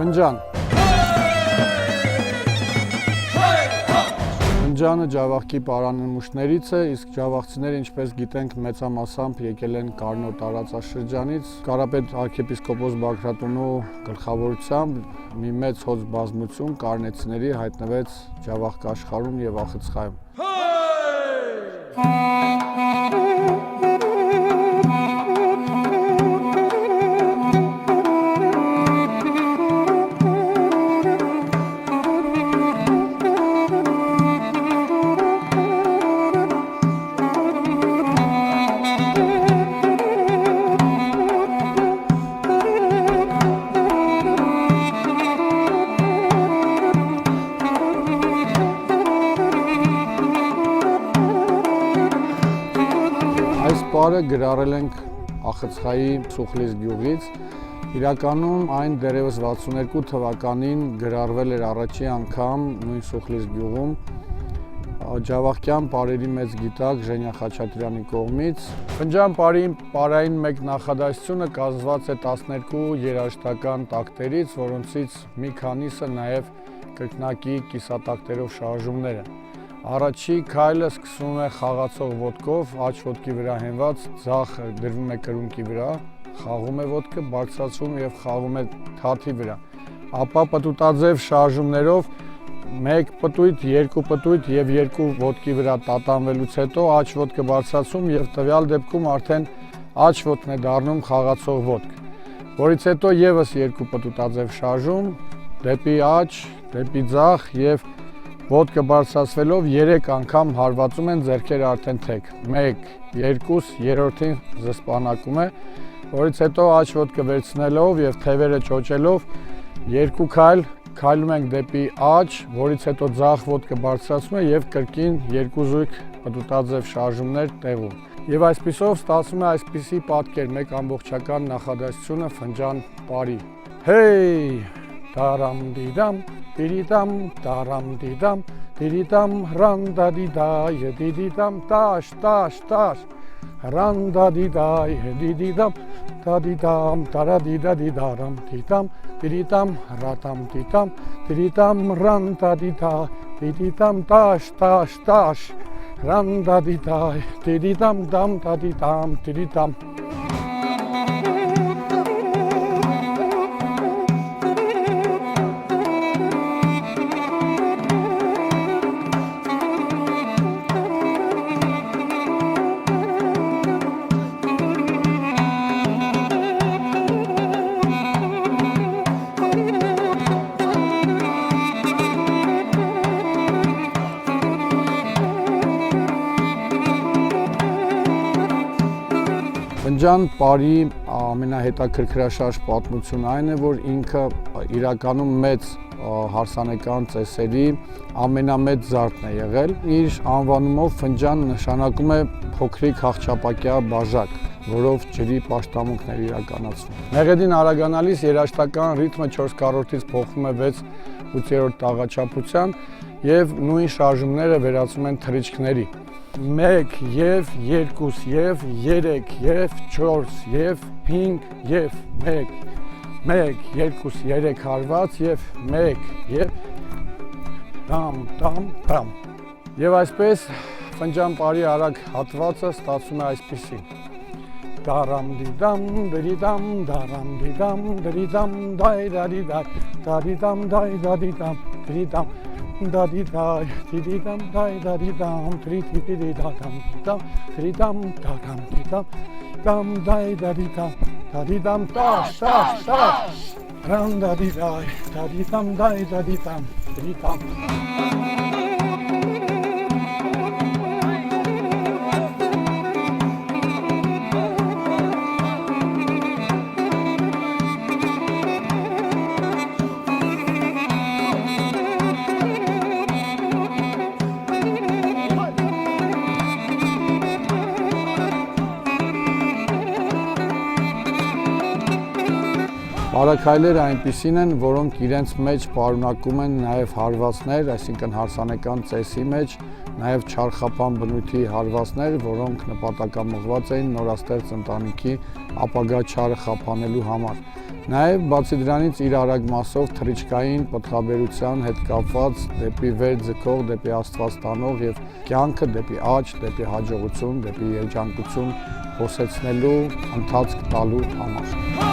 Ֆնջան։ Ֆնջանը ջավախքի պարանմուշներից է, իսկ ջավախցիները, ինչպես գիտենք, մեծամասամբ եկել են Կարնոտ տարածաշրջանից։ Կարապետ arczepiskopos Բագրատունու գլխավորությամբ մի մեծ հոծ բազմություն կարնեցիների հայտնվեց ջավախք աշխարհում եւ Ախցխայում։ Պարը գրառել ենք Ախցխայի Սուխլիս գյուղից։ Իրականում այն դեռևս 62 թվականին գրառվել էր առաջի անգամ նույն Սուխլիս գյուղում ջավախքյան պարերի մեծ գիտակ Ժենյա Խաչատրյանի կողմից։ Ֆնջան պարի պարային մեկ նախադասությունը կազմված է 12 երաժշտական տակտերից, որոնցից մի քանիսը նաև կրկնակի կիսատակտերով շարժումներ են։ Առաջի քայլը սկսվում է խաղացող ոտքով, աջ ոտքի վրա հենված, ձախ դրվում է կրունկի վրա, խաղում է ոտքը, բարձրացվում եւ խաղում է թաթի վրա։ Ապա պտուտաձև շարժումներով 1 պտույտ, 2 պտույտ եւ 2 ոտքի վրա տատանվելուց հետո աջ ոտքը բարձրացում եւ տվյալ դեպքում արդեն աջ ոտքն է դառնում խաղացող ոտք։ Որից հետո եւս 2 պտուտաձև շարժում, դեպի աջ, դեպի ձախ եւ ոտքը բարձրացվելով 3 անգամ հարվածում են, ձեռքերը արդեն թեք։ 1, 2, երրորդին զսպանակում է, որից հետո աջ ոտքը վերցնելով եւ թևերը ճոճելով 2 քայլում ենք դեպի աջ, որից հետո ձախ ոտքը բարձրացում է եւ կրկին 2 զույգ պտուտաձև շարժումներ տեղում։ Եվ այսպիսով ստացվում է այսպիսի պատկեր, մեկ ամբողջական նախադասությունը Ֆնջան պարի։ Հեյ, տարամ դիդամ, դիդամ, տարամ դիդամ, դիդամ, ռանդա դիդայ, դիդամ, տաշ, տաշ, տաշ, ռանդա դիդայ, դիդամ, դիդամ, տարա դիդա դիդարամ, դիդամ, դիդամ, ռատամ դիդամ, դիդամ, ռանդա դիդա, դիդամ, տաշ, տաշ, տաշ, ռանդա դիդայ, դիդամ, դամ, դիդամ, դիդամ։ Ֆնջան պարի ամենահետաքրքրաշարժ պատմությունն այն է, որ ինքը իրականում մեծ հարսանեկան ծեսերի ամենամեծ զարդն է եղել։ Իր անվանումով Ֆնջան նշանակում է փոքրիկ հաղճապակյա բաժակ, որով ջրի պաշտամունքն էր իրականացվում։ Մեղեդին արագանալիս երաժշտական ռիթմը 4/4-ից փոխվում է 6/8 տաղաչափության եւ նույն շարժումները վերածվում են թռիչքների։ 1 եւ 2 եւ 3 եւ 4 եւ 5 եւ 1 2 3 հարված եւ 1 եւ տամ տամ տամ։ Եվ այսպես Ֆնջան պարի արագ հատվածը ստացվում է այսպիսին. Դարամ դիդամ դիդամ դարամ դիդամ դիդամ դայ դիդա դիդամ դայ դիդամ դիդամ Dadidai, dididam, dadidam, tridididam, tridam, dadam, didam, dam, dadidam, dadidam, tash, tash, tash, ram dadidai, dadidam, dadidam, tridam. Պարաքայլերը այնպիսին են, որոնք իրենց մեջ պարունակում են նաև հարվածներ, այսինքն հարսանեկան ծեսի մեջ, նաև չարխափան բնույթի հարվածներ, որոնք նպատակամղված էին նորաստեղծ ընտանիքի ապագա չարը խափանելու համար։ Նաև բացի դրանից իր արագ մասով թռիչքային պտղաբերության հետ կապված դեպի վեր ձգող, դեպի Աստված տանող եւ կյանքը դեպի աճ, դեպի հաջողություն, դեպի երջանկություն հոսեցնելու ընթացք տալու համար։